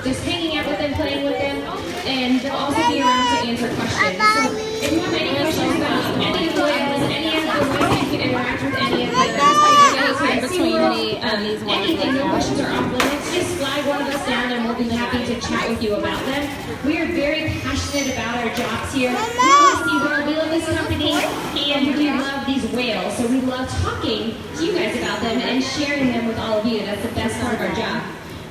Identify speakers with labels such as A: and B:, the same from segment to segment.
A: just hanging out with them, playing with them, and they'll also be around to answer questions. So if you have any questions about any of the whales, any of the ways you can interact with any of the anything, no questions are off limits, just flag one of us down and we'll be happy to chat with you about them. We are very passionate about our jobs here. We love SeaWorld, we love this company, and we love these whales. So we love talking to you guys about them and sharing them with all of you. That's the best part of our job.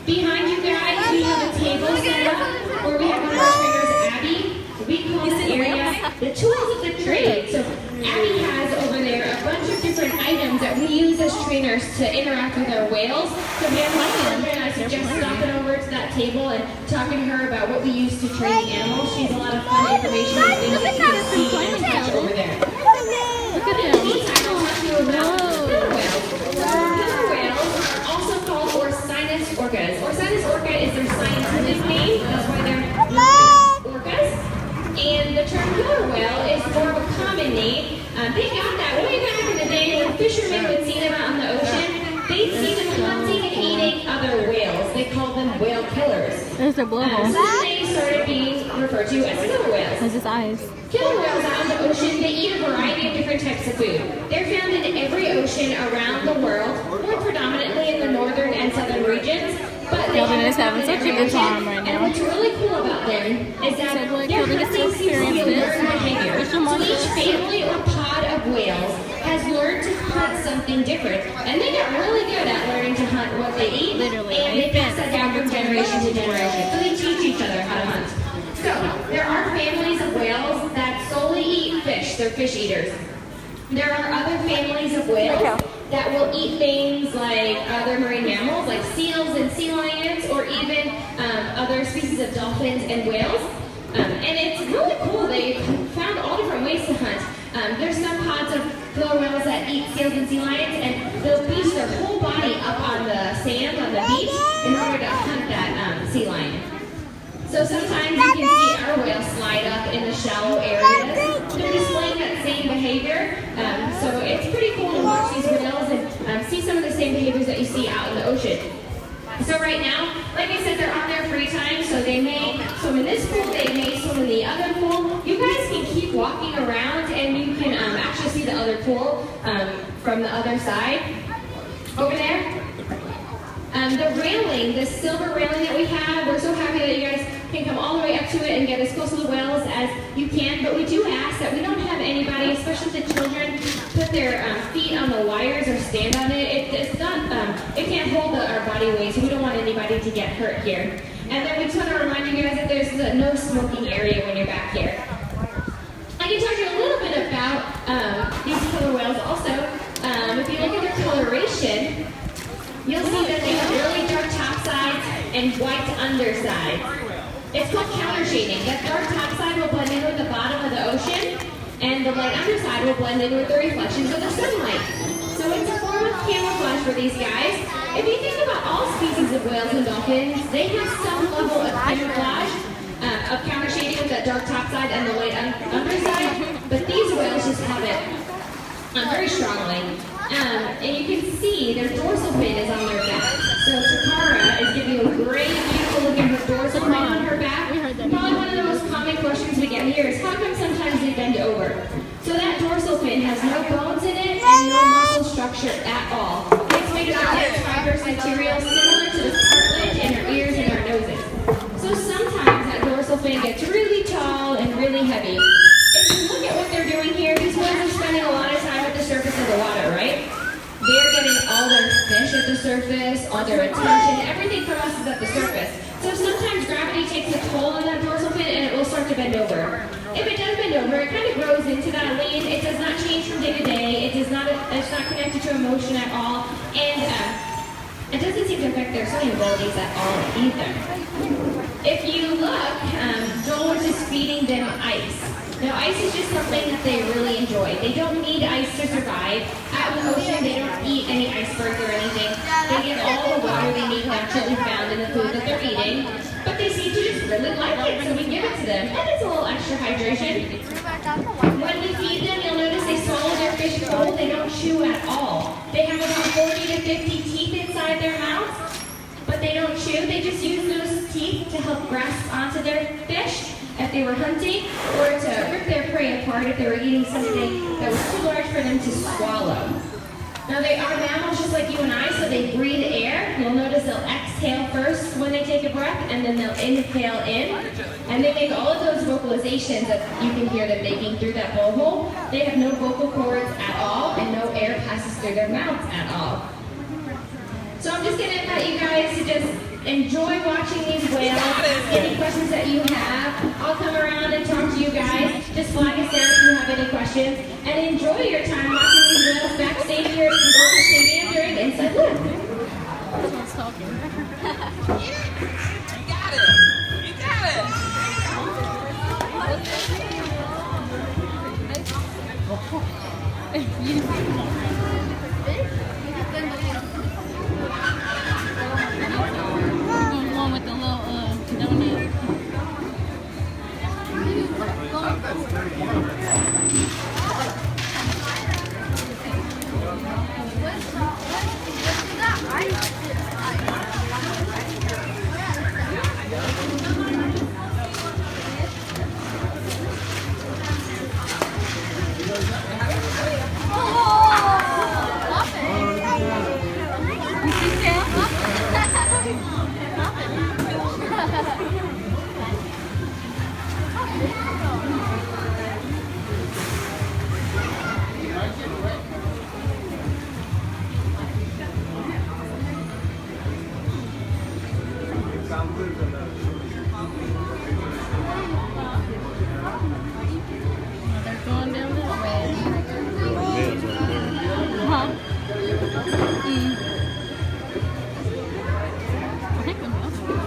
A: Behind you guys, we have a table set up where we have one of our trainers, Abby. We call this area the tools of the trade. So Abby has over there a bunch of different items that we use as trainers to interact with our whales. So if you have children, I suggest stopping over to that table and talking to her about what we use to train the animals. She has a lot of fun information and things that you can see and touch over there.
B: Look at him.
A: In the meantime, I'll talk to you about killer whales. Killer whales are also called Orcinus orcas. Orcinus orca is their scientific name. That's why they're orcas. And the term killer whale is more of a common name. They got that way back in the day when fishermen would see them out in the ocean. They'd see them hunting and eating other whales. They called them whale killers.
B: There's their blowhole.
A: So they started being referred to as killer whales.
B: There's his eyes.
A: Killer whales out in the ocean, they eat a variety of different types of food. They're found in every ocean around the world, more predominantly in the northern and southern regions. But
B: Kelvin is having such a good time right now.
A: And what's really cool about them is that their hunting seems to be a learned behavior. So each family or pod of whales has learned to hunt something different. And they get really good at learning to hunt what they eat.
B: Literally.
A: And they pass that down from generation to generation. So they teach each other how to hunt. So there are families of whales that solely eat fish. They're fish eaters. There are other families of whales that will eat things like other marine mammals, like seals and sea lions, or even other species of dolphins and whales. And it's really cool. They found all different ways to hunt. There's some pods of killer whales that eat seals and sea lions, and they'll beach their whole body up on the sand on the beach in order to hunt that sea lion. So sometimes you can see our whales slide up in the shallow areas. They're displaying that same behavior. So it's pretty cool to watch these whales and see some of the same behaviors that you see out in the ocean. So right now, like I said, they're on their free time, so they may swim in this pool, they may swim in the other pool. You guys can keep walking around and you can actually see the other pool from the other side. Over there. The railing, the silver railing that we have, we're so happy that you guys can come all the way up to it and get as close to the whales as you can, but we do ask that we don't have anybody, especially the children, put their feet on the wires or stand on it. It's not, it can't hold our body weight, so we don't want anybody to get hurt here. And then we just want to remind you guys that there's no smoking area when you're back here. I can talk to you a little bit about these killer whales also. If you look at their coloration, you'll see that they have really dark top sides and white undersides. It's called counter shading. That dark top side will blend in with the bottom of the ocean, and the light underside will blend in with the reflections of the sunlight. So it's a form of camouflage for these guys. If you think about all species of whales and dolphins, they have some level of camouflage, of counter shading with that dark top side and the light underside, but these whales just have it very strongly. And you can see their dorsal fin is on their back. So Takara is giving you a great, beautiful look at her dorsal fin on her back. Probably one of the most common questions we get here is how come sometimes they bend over? So that dorsal fin has no bones in it and no muscle structure at all. It's made of a dense fibrous material similar to the cartilage in our ears and our noses. So sometimes that dorsal fin gets really tall and really heavy. If you look at what they're doing here, these whales are spending a lot of time at the surface of the water, right? They're getting all their fish at the surface, all their attention, everything from us is at the surface. So sometimes gravity takes a toll on that dorsal fin and it will start to bend over. If it does bend over, it kind of grows into that lean. It does not change from day to day. It's not connected to emotion at all. And it doesn't seem to affect their swimming abilities at all either. If you look, Joel was just feeding them ice. Now, ice is just something that they really enjoy. They don't need ice to survive. Out in the ocean, they don't eat any icebergs or anything. They get all the water they need naturally found in the food that they're eating. But they seem to just really like it, so we give it to them. And it's a little extra hydration. When we feed them, you'll notice they swallow their fish whole. They don't chew at all. They have about 40 to 50 teeth inside their mouths, but they don't chew. They just use those teeth grasp onto their fish if they were hunting, or to rip their prey apart if they were eating something that was too large for them to swallow. Now they are mammals just like you and I, so they breathe air. You'll notice they'll exhale first when they take a breath, and then they'll inhale in. And they make all of those vocalizations that you can hear them making through that blowhole. They have no vocal cords at all, and no air passes through their mouths at all. So I'm just going to invite you guys to just enjoy watching these whales. Any questions that you have, I'll come around and talk to you guys. Just flag us down if you have any questions. And enjoy your time watching these whales backstage here at the Stadium during Inside Look.
B: This one's talking.